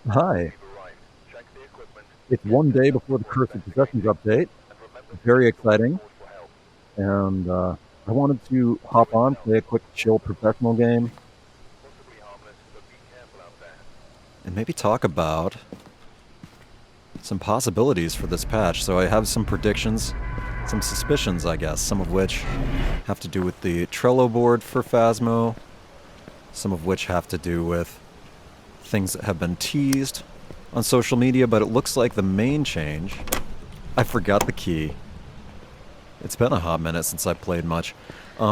Hi. It's one day before the Curse of Possessions update. Very exciting. And I wanted to hop on, play a quick chill professional game. And maybe talk about some possibilities for this patch. So I have some predictions, some suspicions, I guess, some of which have to do with the Trello board for Phasmo, some of which have to do with things that have been teased on social media, but it looks like the main change. I forgot the key. It's been a hot minute since I played much.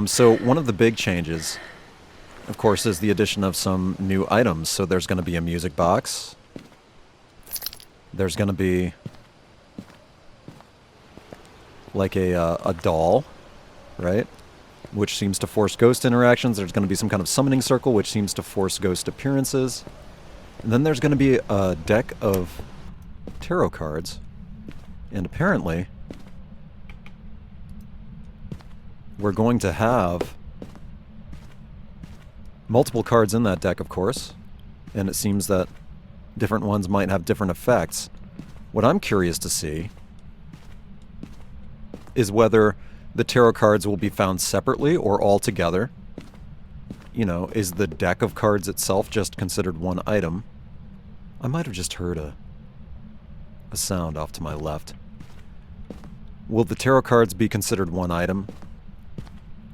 So one of the big changes, of course, is the addition of some new items. So there's going to be a music box. There's going to be like a doll, right? Which seems to force ghost interactions. There's going to be some kind of summoning circle, which seems to force ghost appearances. And then there's going to be a deck of tarot cards. And apparently, we're going to have multiple cards in that deck, of course. And it seems that different ones might have different effects. What I'm curious to see is whether the tarot cards will be found separately or all together. You know, is the deck of cards itself just considered one item? I might have just heard a sound off to my left. Will the tarot cards be considered one item?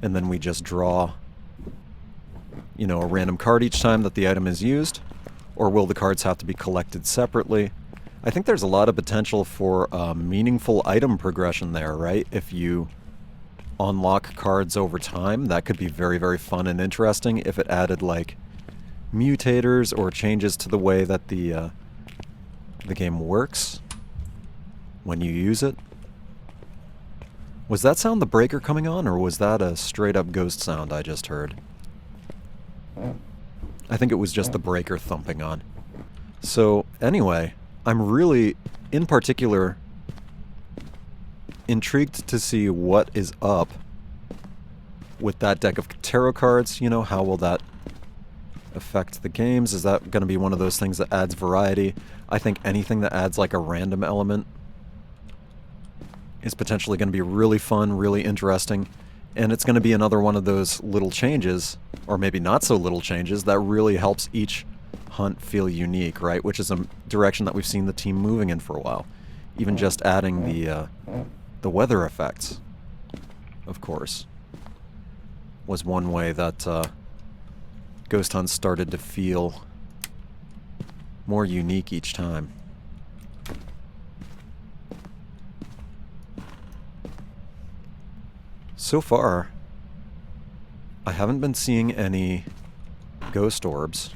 And then we just draw, you know, a random card each time that the item is used? Or will the cards have to be collected separately? I think there's a lot of potential for meaningful item progression there, right? If you unlock cards over time, that could be very, very fun and interesting if it added, like, mutators or changes to the way that the game works when you use it. Was that sound the breaker coming on, or was that a straight-up ghost sound I just heard? I think it was just the breaker thumping on. So, anyway, I'm really, in particular, intrigued to see what is up with that deck of tarot cards. You know, how will that affect the games? Is that going to be one of those things that adds variety? I think anything that adds like a random element is potentially going to be really fun, really interesting, and it's going to be another one of those little changes, or maybe not so little changes, that really helps each hunt feel unique, right? Which is a direction that we've seen the team moving in for a while. Even just adding the weather effects, of course, was one way that ghost hunts started to feel more unique each time. So far, I haven't been seeing any ghost orbs,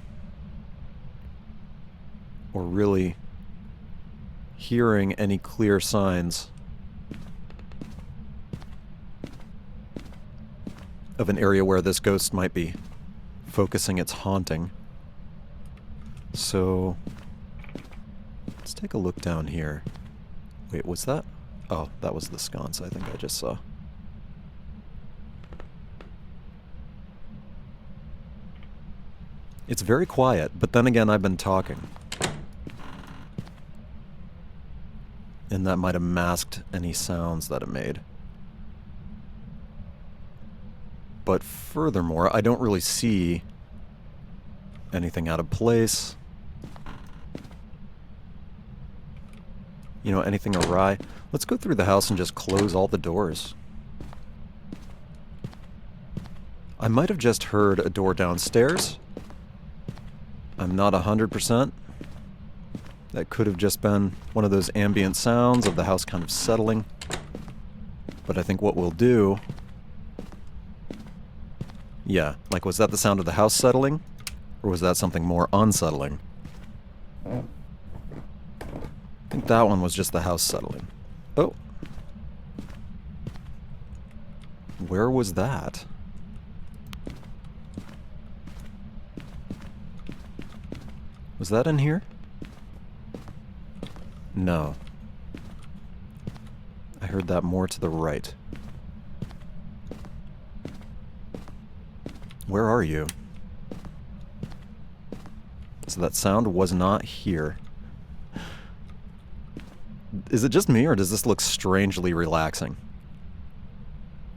or really hearing any clear signs of an area where this ghost might be focusing its haunting. So, let's take a look down here. Wait, what's that? Oh, that was the sconce I think I just saw. It's very quiet, but then again, I've been talking. And that might have masked any sounds that it made. But furthermore, I don't really see anything out of place. You know, anything awry. Let's go through the house and just close all the doors. I might have just heard a door downstairs. I'm not 100%. That could have just been one of those ambient sounds of the house kind of settling. But I think what we'll do... Yeah, like, was that the sound of the house settling? Or was that something more unsettling? I think that one was just the house settling. Oh. Where was that? Was that in here? No. I heard that more to the right. Where are you? So that sound was not here. Is it just me, or does this look strangely relaxing?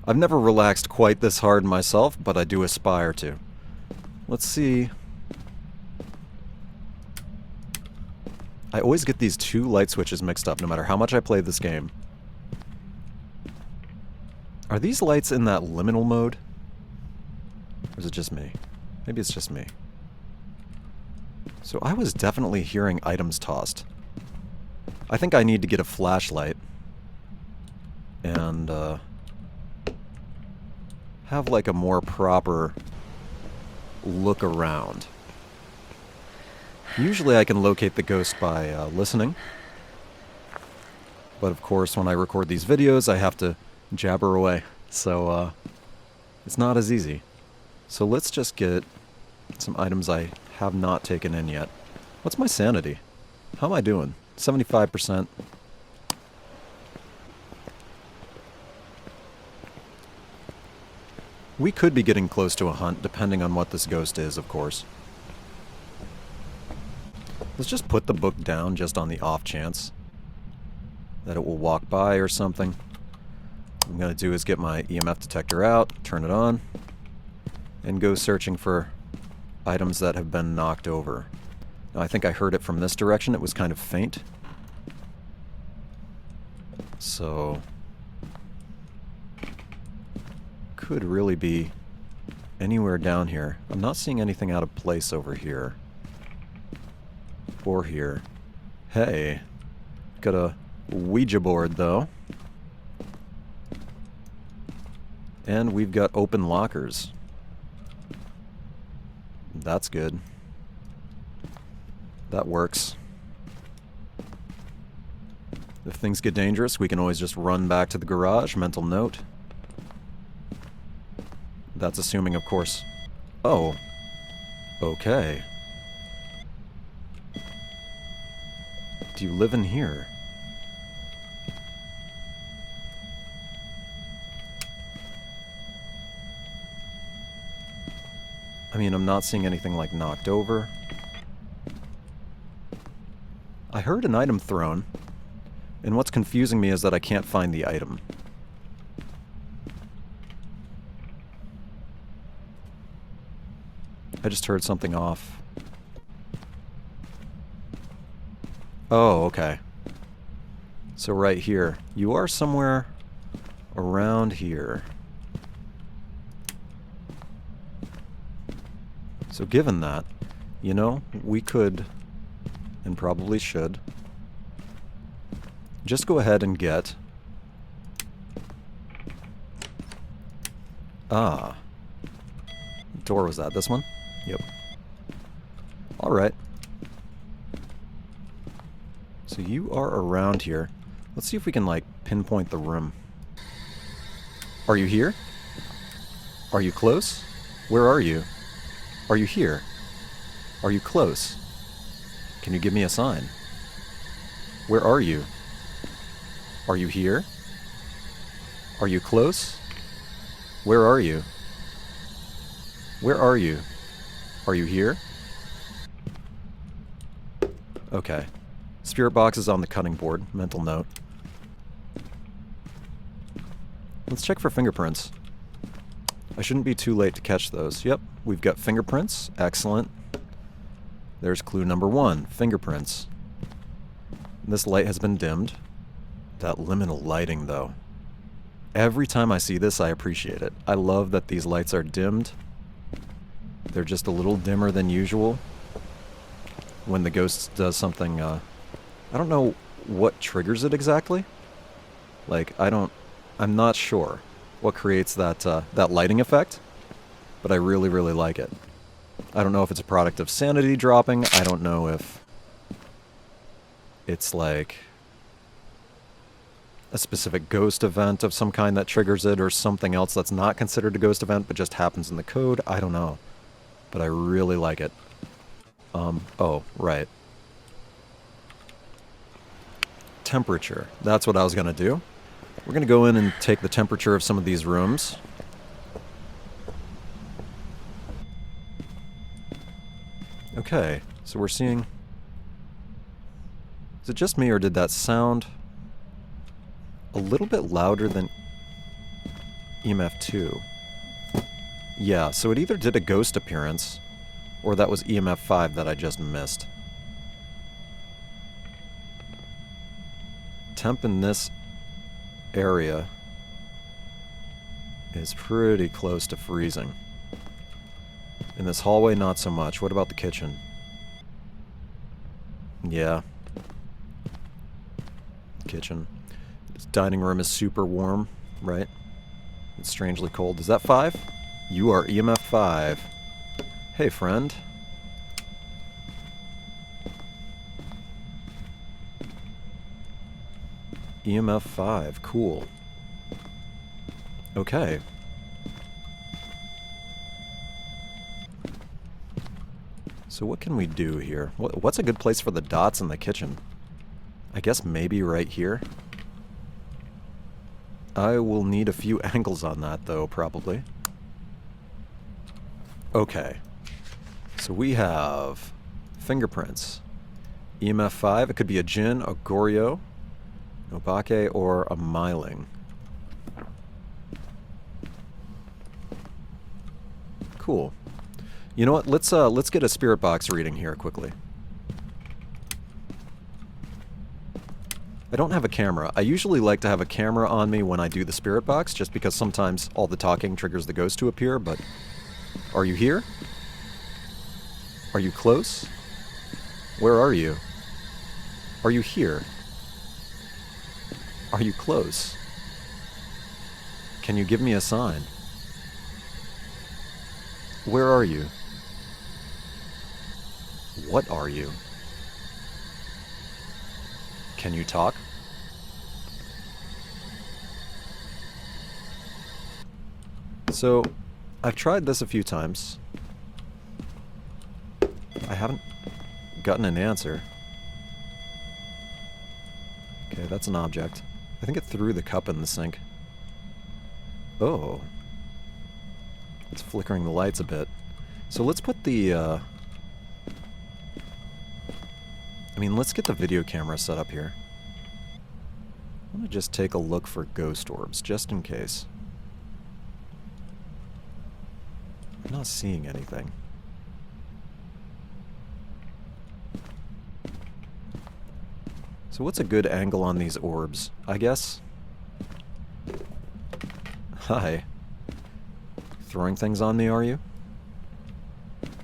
I've never relaxed quite this hard myself, but I do aspire to. Let's see. I always get these two light switches mixed up no matter how much I play this game. Are these lights in that liminal mode? Or is it just me? Maybe it's just me. So I was definitely hearing items tossed. I think I need to get a flashlight and have like a more proper look around. Usually I can locate the ghost by listening. But of course when I record these videos I have to jabber away. So it's not as easy. So let's just get some items I have not taken in yet. What's my sanity? How am I doing? 75%. We could be getting close to a hunt, depending on what this ghost is, of course. Let's just put the book down just on the off chance that it will walk by or something. What I'm going to do is get my EMF detector out, turn it on, and go searching for items that have been knocked over. Now, I think I heard it from this direction. It was kind of faint. So could really be anywhere down here. I'm not seeing anything out of place over here. Or here. Hey. Got a Ouija board, though. And we've got open lockers. That's good. That works. If things get dangerous, we can always just run back to the garage. Mental note. That's assuming, of course... Oh. Okay. Do you live in here? I mean, I'm not seeing anything like knocked over. I heard an item thrown, and what's confusing me is that I can't find the item. I just heard something off. Oh, okay. So right here. You are somewhere around here. So given that, you know, we could, and probably should, just go ahead and get... Ah. What door was that? This one? Yep. Alright. So you are around here. Let's see if we can, like, pinpoint the room. Are you here? Are you close? Where are you? Are you here? Are you close? Can you give me a sign? Where are you? Are you here? Are you close? Where are you? Where are you? Are you here? Okay. Spirit box is on the cutting board. Mental note. Let's check for fingerprints. I shouldn't be too late to catch those. Yep, we've got fingerprints. Excellent. There's clue number 1. Fingerprints. This light has been dimmed. That liminal lighting, though. Every time I see this, I appreciate it. I love that these lights are dimmed. They're just a little dimmer than usual. When the ghost does something, I don't know what triggers it exactly. Like, I'm not sure what creates that, that lighting effect, but I really, really like it. I don't know if it's a product of sanity dropping. I don't know if it's like a specific ghost event of some kind that triggers it, or something else that's not considered a ghost event but just happens in the code. I don't know. But I really like it. Oh, right. Temperature. That's what I was going to do. We're going to go in and take the temperature of some of these rooms. Okay, so we're seeing... Is it just me, or did that sound a little bit louder than EMF 2? Yeah, so it either did a ghost appearance, or that was EMF 5 that I just missed. Temp in this area is pretty close to freezing. In this hallway, not so much. What about the kitchen? Yeah. Kitchen. This dining room is super warm, right? It's strangely cold. Is that 5? You are EMF 5. Hey, friend. EMF 5. Cool. Okay. So what can we do here? What's a good place for the dots in the kitchen? I guess maybe right here? I will need a few angles on that, though, probably. Okay. So we have fingerprints. EMF 5. It could be a Jinn, a Goryo, an Obake, or a Myling. Cool. You know what? Let's get a spirit box reading here quickly. I don't have a camera. I usually like to have a camera on me when I do the spirit box, just because sometimes all the talking triggers the ghost to appear, but... Are you here? Are you close? Where are you? Are you here? Are you close? Can you give me a sign? Where are you? What are you? Can you talk? So, I've tried this a few times. I haven't gotten an answer. Okay, that's an object. I think it threw the cup in the sink. Oh. It's flickering the lights a bit. So let's put the, let's get the video camera set up here. I'm gonna just take a look for ghost orbs, just in case. I'm not seeing anything. So what's a good angle on these orbs? I guess... Hi. Throwing things on me, are you?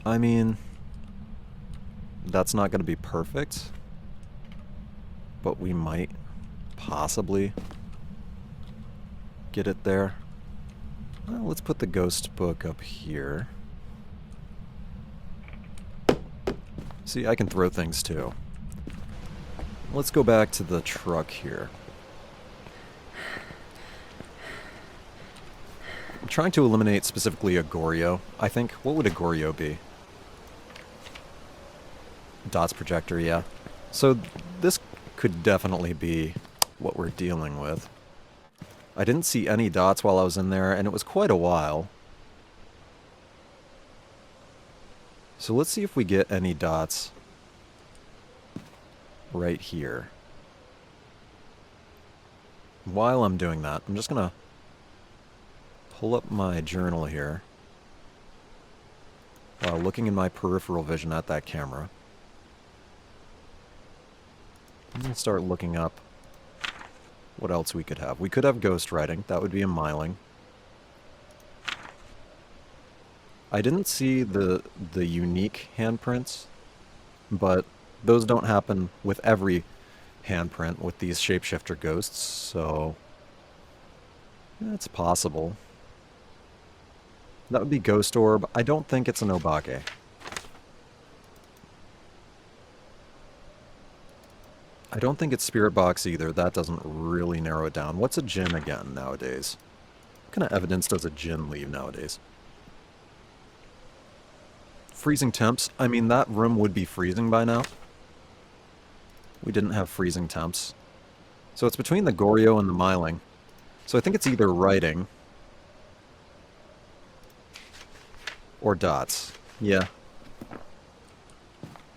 I mean... That's not going to be perfect. But we might possibly get it there. Well, let's put the ghost book up here. See, I can throw things too. Let's go back to the truck here. I'm trying to eliminate specifically a Goryo, I think. What would a Goryo be? Dots projector, yeah. So this could definitely be what we're dealing with. I didn't see any dots while I was in there, and it was quite a while. So let's see if we get any dots right here. While I'm doing that, I'm just gonna pull up my journal here while looking in my peripheral vision at that camera. I'm gonna start looking up what else we could have. We could have ghost writing. That would be a Myling. I didn't see the unique handprints, but those don't happen with every handprint with these shapeshifter ghosts, so it's possible. That would be Ghost Orb. I don't think it's an Obake. I don't think it's Spirit Box either. That doesn't really narrow it down. What's a Jinn again nowadays? What kind of evidence does a Jinn leave nowadays? Freezing temps. I mean, that room would be freezing by now. We didn't have freezing temps. So it's between the Goryo and the Myling. So I think it's either writing or dots. Yeah.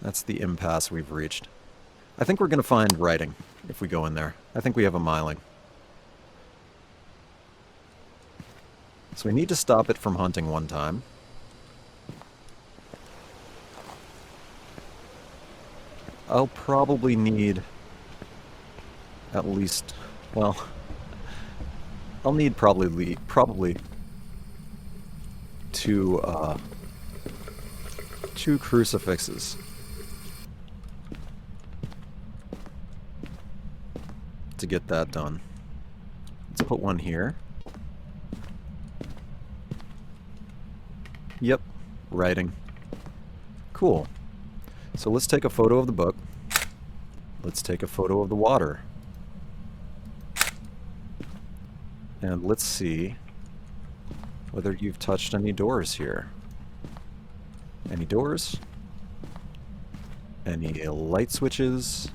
That's the impasse we've reached. I think we're going to find writing if we go in there. I think we have a miling. So we need to stop it from hunting one time. I'll probably need at least, well, I'll need probably two crucifixes to get that done. Let's put one here. Yep, writing. Cool. So let's take a photo of the book. Let's take a photo of the water. And let's see whether you've touched any doors here. Any doors? Any light switches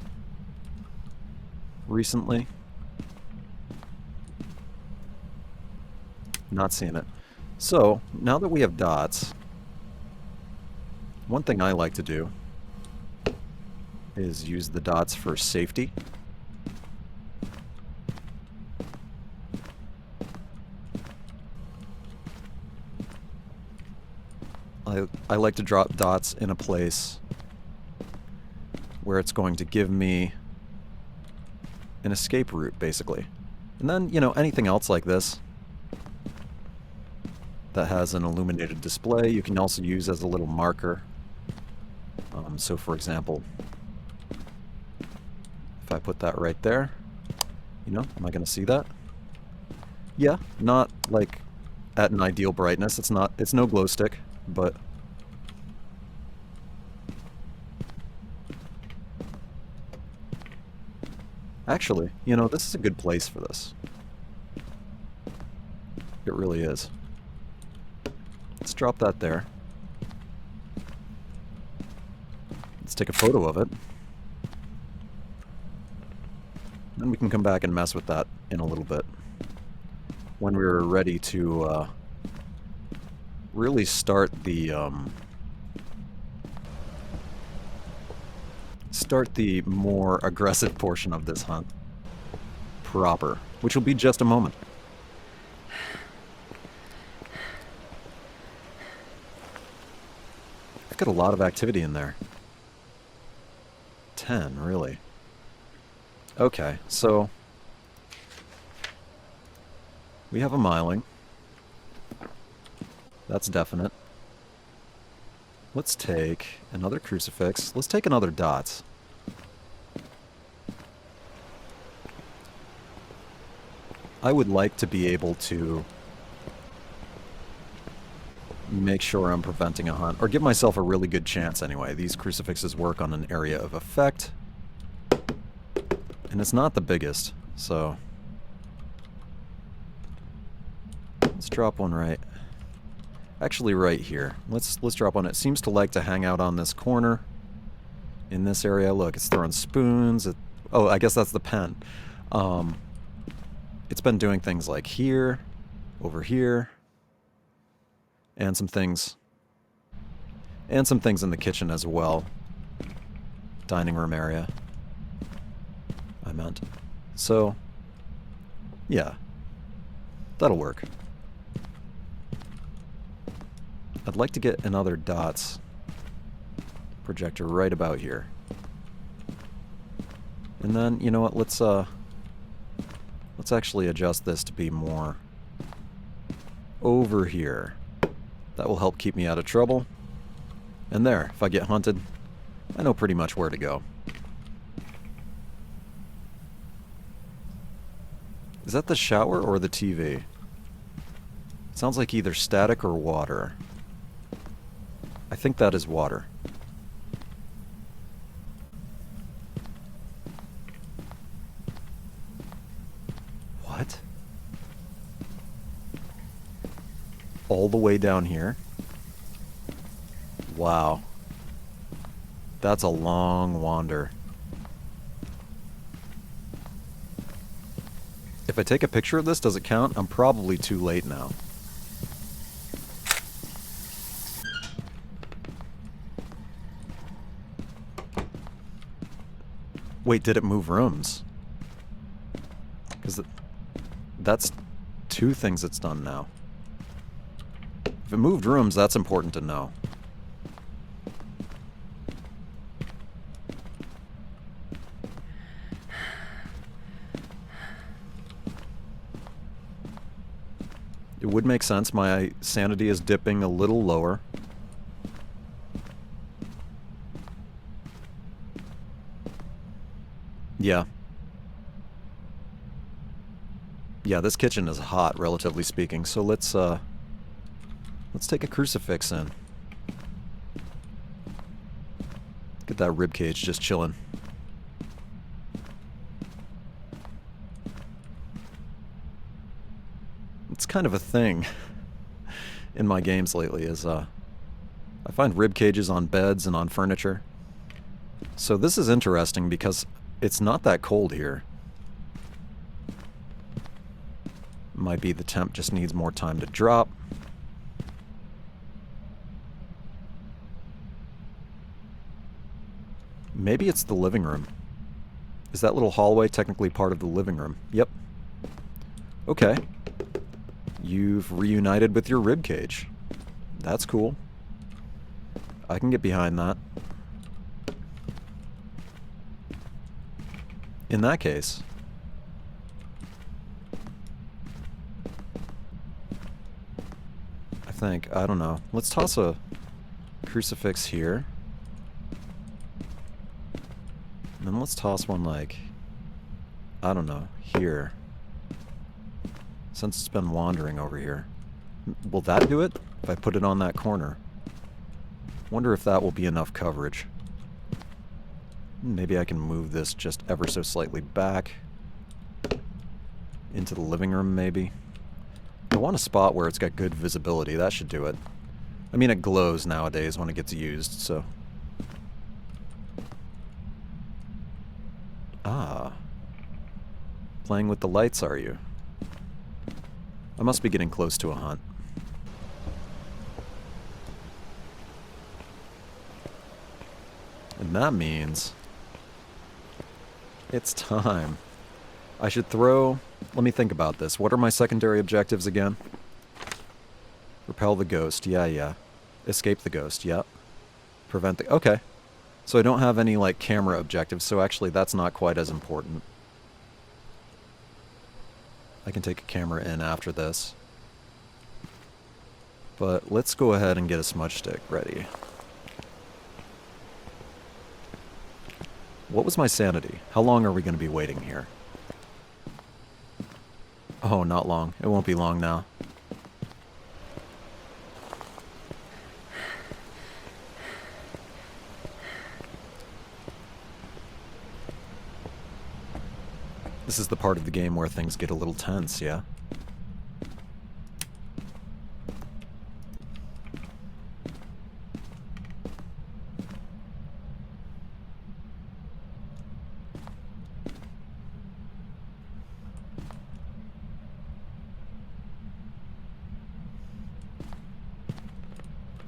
recently? Not seeing it. So, now that we have dots, one thing I like to do is use the dots for safety. I like to drop dots in a place where it's going to give me an escape route, basically. And then, you know, anything else like this that has an illuminated display, you can also use as a little marker. So, for example, if I put that right there, you know, am I going to see that? Yeah, not like at an ideal brightness. It's no glow stick, but actually, you know, this is a good place for this. It really is. Let's drop that there. Let's take a photo of it. Then we can come back and mess with that in a little bit. When we're ready to really start the more aggressive portion of this hunt proper, which will be just a moment. I've got a lot of activity in there. 10, really. Okay, so we have a miling. That's definite. Let's take another crucifix. Let's take another dots. I would like to be able to make sure I'm preventing a hunt, or give myself a really good chance anyway. These crucifixes work on an area of effect, and it's not the biggest, so let's drop one actually right here. Let's drop one. It seems to like to hang out on this corner in this area. Look, it's throwing spoons. Oh, I guess that's the pen. It's been doing things like here, over here, and some things in the kitchen as well. Dining room area, I meant. So, yeah, that'll work. I'd like to get another dots projector right about here. And then, you know what, let's actually adjust this to be more over here. That will help keep me out of trouble. And there, if I get hunted, I know pretty much where to go. Is that the shower or the TV? It sounds like either static or water. I think that is water. What? All the way down here? Wow. That's a long wander. If I take a picture of this, does it count? I'm probably too late now. Wait, did it move rooms? Because that's two things it's done now. If it moved rooms, that's important to know. It would make sense. My sanity is dipping a little lower. Yeah. Yeah, this kitchen is hot, relatively speaking, so let's take a crucifix in. Get that ribcage just chilling. It's kind of a thing in my games lately, is I find rib cages on beds and on furniture. So this is interesting because it's not that cold here. Might be the temp just needs more time to drop. Maybe it's the living room. Is that little hallway technically part of the living room? Yep. Okay. You've reunited with your rib cage. That's cool. I can get behind that. In that case, I don't know. Let's toss a crucifix here. And then let's toss one like, I don't know, here. Since it's been wandering over here. Will that do it? If I put it on that corner. Wonder if that will be enough coverage. Maybe I can move this just ever so slightly back. Into the living room, maybe. I want a spot where it's got good visibility. That should do it. I mean, it glows nowadays when it gets used, so... Ah. Playing with the lights, are you? I must be getting close to a hunt. And that means... it's time. I should throw... Let me think about this. What are my secondary objectives again? Repel the ghost. Yeah. Escape the ghost. Yep. Prevent the... Okay. So I don't have any, like, camera objectives, so actually that's not quite as important. I can take a camera in after this. But let's go ahead and get a smudge stick ready. What was my sanity? How long are we going to be waiting here? Oh, not long. It won't be long now. This is the part of the game where things get a little tense, yeah?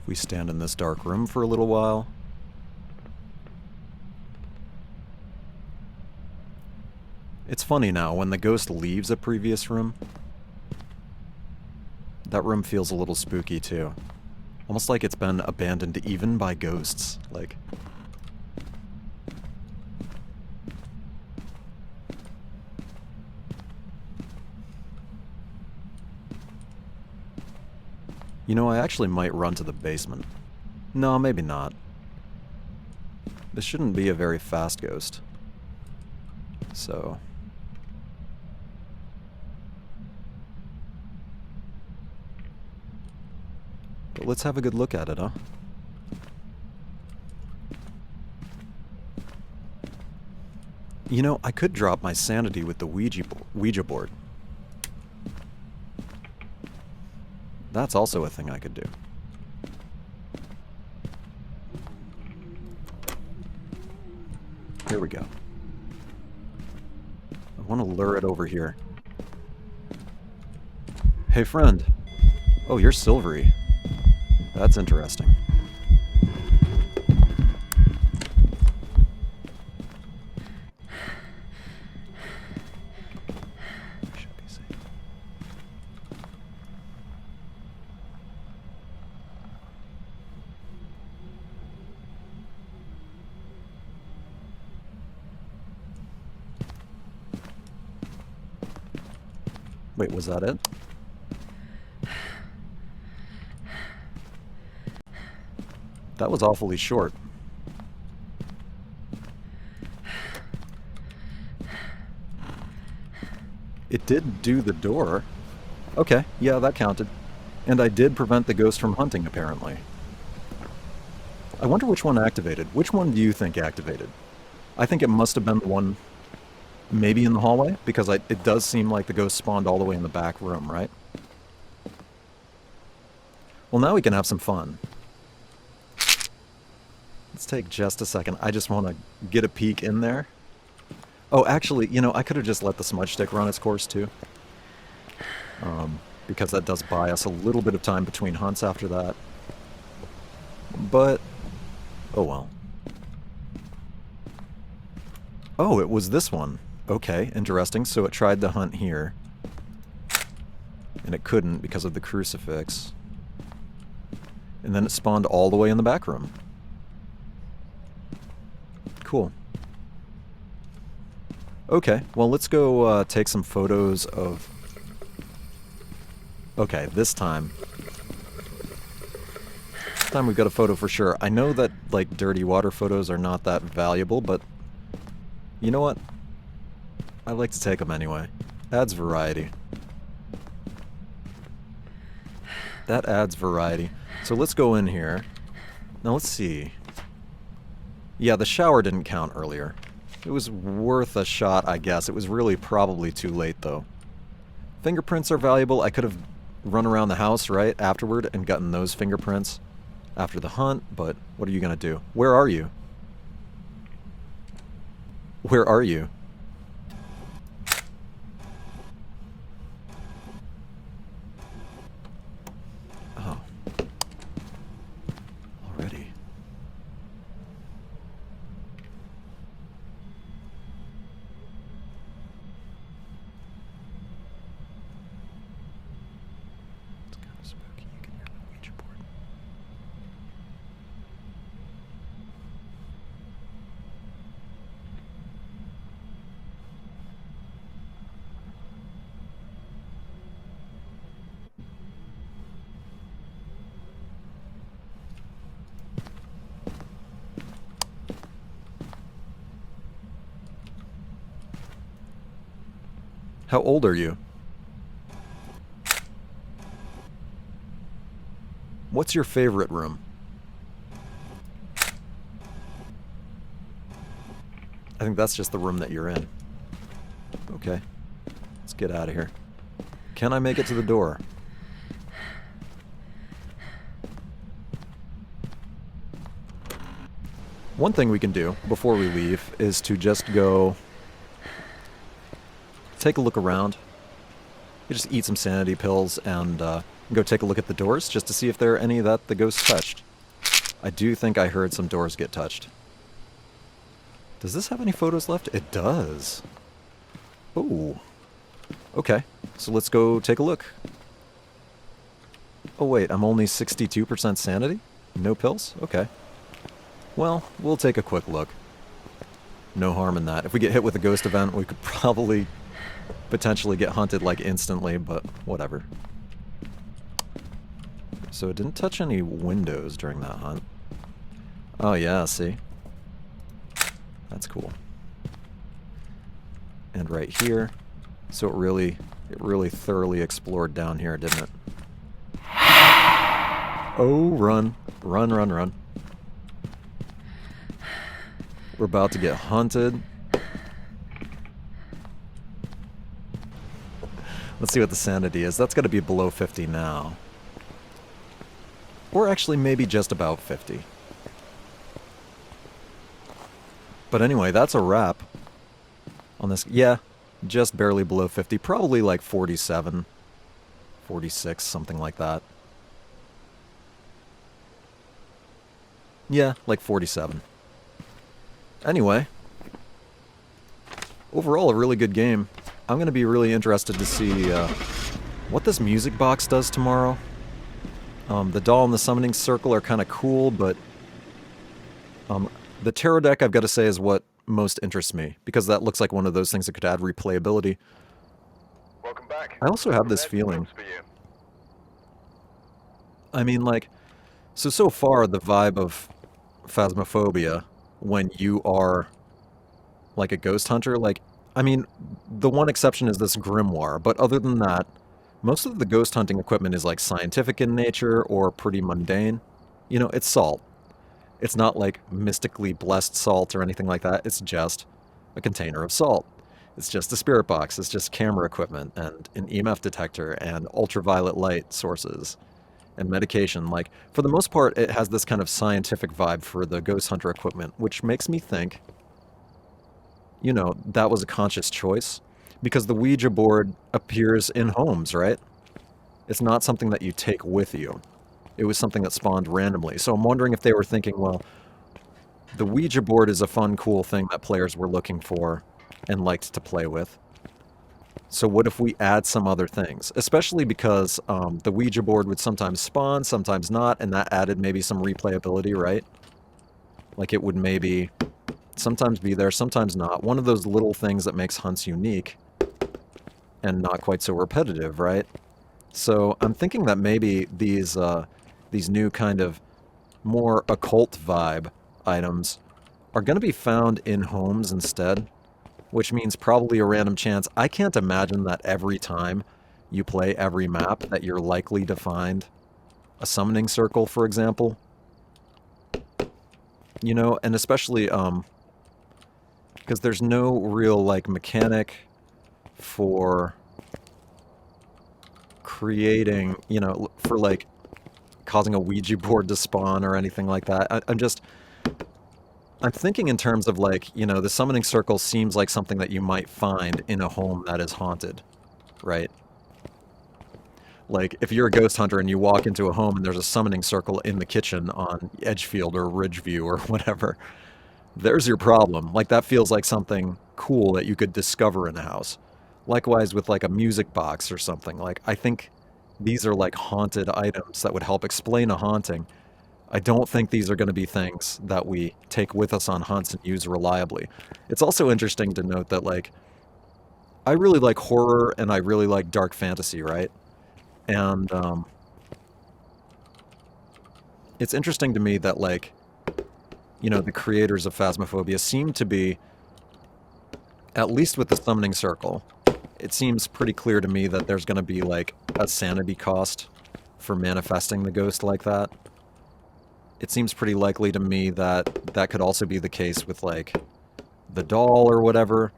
We stand in this dark room for a little while. It's funny now, when the ghost leaves a previous room, that room feels a little spooky too. Almost like it's been abandoned even by ghosts. Like... You know, I actually might run to the basement. No, maybe not. This shouldn't be a very fast ghost. So... But let's have a good look at it, huh? You know, I could drop my sanity with the Ouija board. That's also a thing I could do. Here we go. I want to lure it over here. Hey, friend. Oh, you're silvery. That's interesting. Wait, was that it? That was awfully short. It did do the door. Okay, yeah, that counted. And I did prevent the ghost from hunting, apparently. I wonder which one activated. Which one do you think activated? I think it must have been the one maybe in the hallway, because it does seem like the ghost spawned all the way in the back room, right? Well, now we can have some fun. Let's take just a second. I just want to get a peek in there. Oh, actually, you know, I could have just let the smudge stick run its course, too. Because that does buy us a little bit of time between hunts after that. But, oh well. Oh, it was this one. Okay, interesting. So it tried to hunt here. And it couldn't because of the crucifix. And then it spawned all the way in the back room. Cool. Okay, well, let's go take some photos of... Okay, this time we've got a photo for sure. I know that, like, dirty water photos are not that valuable, but you know what? I like to take them anyway. Adds variety. That adds variety. So let's go in here. Now let's see. Yeah, the shower didn't count earlier. It was worth a shot, I guess. It was really probably too late, though. Fingerprints are valuable. I could have run around the house, right, afterward and gotten those fingerprints after the hunt, but what are you going to do? Where are you? Where are you? Oh. Already. It's kind of spooky. You can hear the Ouija board. How old are you? What's your favorite room? I think that's just the room that you're in. Okay. Let's get out of here. Can I make it to the door? One thing we can do before we leave is to just go take a look around. You just eat some sanity pills and go take a look at the doors just to see if there are any that the ghost touched. I do think I heard some doors get touched. Does this have any photos left? It does. Oh. Okay, so let's go take a look. Oh wait, I'm only 62% sanity? No pills? Okay. Well, we'll take a quick look. No harm in that. If we get hit with a ghost event, we could probably potentially get hunted like instantly, but whatever. So it didn't touch any windows during that hunt. Oh yeah, see? That's cool. And right here. So it really thoroughly explored down here, didn't it? Oh, run. Run, run, run. We're about to get hunted. Let's see what the sanity is. That's got to be below 50 now. Or actually maybe just about 50. But anyway, that's a wrap on this. Yeah, just barely below 50. Probably like 47, 46, something like that. Yeah, like 47. Anyway, overall a really good game. I'm going to be really interested to see what this music box does tomorrow. The doll and the summoning circle are kind of cool, but the tarot deck, I've got to say, is what most interests me, because that looks like one of those things that could add replayability. Welcome back. I also I have this prepared some feeling. jobs for you. I mean, like, so far the vibe of Phasmophobia, when you are like a ghost hunter, like, I mean, the one exception is this grimoire, but other than that, most of the ghost hunting equipment is like scientific in nature or pretty mundane. You know, it's salt. It's not like mystically blessed salt or anything like that. It's just a container of salt. It's just a spirit box. It's just camera equipment and an EMF detector and ultraviolet light sources and medication. Like, for the most part, it has this kind of scientific vibe for the ghost hunter equipment, which makes me think, that was a conscious choice because the Ouija board appears in homes, right? It's not something that you take with you. It was something that spawned randomly. So I'm wondering if they were thinking, well, the Ouija board is a fun, cool thing that players were looking for and liked to play with. So what if we add some other things? Especially because the Ouija board would sometimes spawn, sometimes not, and that added maybe some replayability, right? Like it would maybe sometimes be there, sometimes not. One of those little things that makes hunts unique and not quite so repetitive, right? So I'm thinking that maybe these new kind of more occult vibe items are going to be found in homes instead, which means probably a random chance. I can't imagine that every time you play every map that you're likely to find a summoning circle, for example. And especially because there's no real like mechanic for creating, for like causing a Ouija board to spawn or anything like that. I'm thinking in terms of like, the summoning circle seems like something that you might find in a home that is haunted, right? Like, if you're a ghost hunter and you walk into a home and there's a summoning circle in the kitchen on Edgefield or Ridgeview or whatever, there's your problem. Like, that feels like something cool that you could discover in a house. Likewise with, like, a music box or something. Like, I think these are, like, haunted items that would help explain a haunting. I don't think these are going to be things that we take with us on hunts and use reliably. It's also interesting to note that, like, I really like horror and I really like dark fantasy, right? And it's interesting to me that, like, the creators of Phasmophobia seem to be, at least with the summoning circle, it seems pretty clear to me that there's going to be, like, a sanity cost for manifesting the ghost like that. It seems pretty likely to me that that could also be the case with, like, the doll or whatever,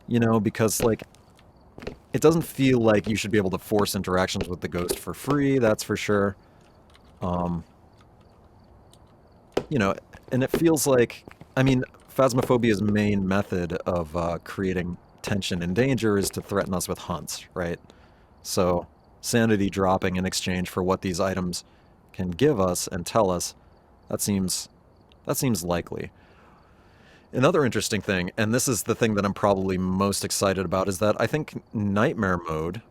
because, like, it doesn't feel like you should be able to force interactions with the ghost for free, that's for sure. Um, you know, and it feels like, I mean, Phasmophobia's main method of creating tension and danger is to threaten us with hunts, right? So, sanity dropping in exchange for what these items can give us and tell us, that seems that seems likely. Another interesting thing, and this is the thing that I'm probably most excited about, is that I think nightmare mode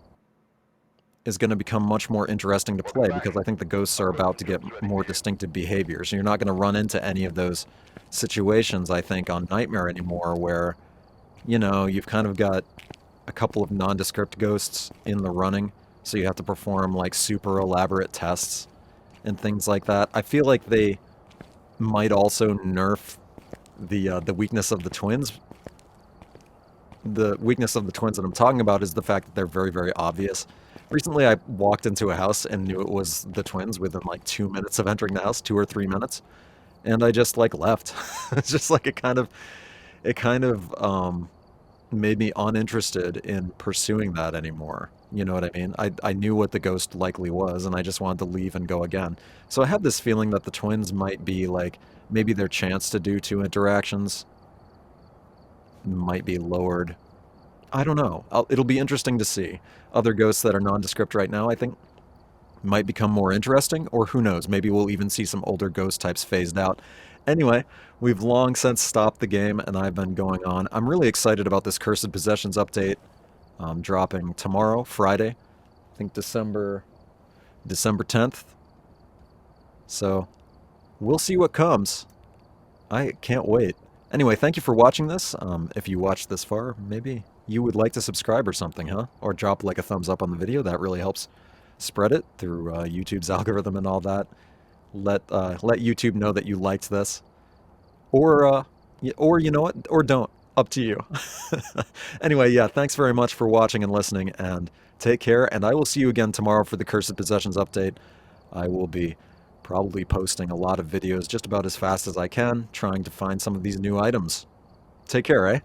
is going to become much more interesting to Welcome play back. because I think the ghosts are I've got about some to get jobs ready more for you. distinctive behaviors. You're not going to run into any of those situations, I think, on Nightmare anymore where, you've kind of got a couple of nondescript ghosts in the running, so you have to perform like super elaborate tests and things like that. I feel like they might also nerf the weakness of the twins. The weakness of the twins that I'm talking about is the fact that they're very, very obvious. Recently, I walked into a house and knew it was the twins within like 2 minutes of entering the house, 2 or 3 minutes, and I just like left. It's just like it kind of made me uninterested in pursuing that anymore. You know what I mean? I knew what the ghost likely was, and I just wanted to leave and go again. So I had this feeling that the twins might be like maybe their chance to do two interactions might be lowered. I don't know. It'll be interesting to see. Other ghosts that are nondescript right now, I think, might become more interesting, or who knows, maybe we'll even see some older ghost types phased out. Anyway, we've long since stopped the game, and I've been going on. I'm really excited about this Cursed Possessions update dropping tomorrow, Friday. I think December 10th. So we'll see what comes. I can't wait. Anyway, thank you for watching this. If you watched this far, maybe you would like to subscribe or something, huh? Or drop like a thumbs up on the video. That really helps spread it through YouTube's algorithm and all that. Let YouTube know that you liked this, or you know what, or don't. Up to you. Anyway, yeah, thanks very much for watching and listening, and take care. And I will see you again tomorrow for the Cursed Possessions update. I will be probably posting a lot of videos just about as fast as I can, trying to find some of these new items. Take care, eh?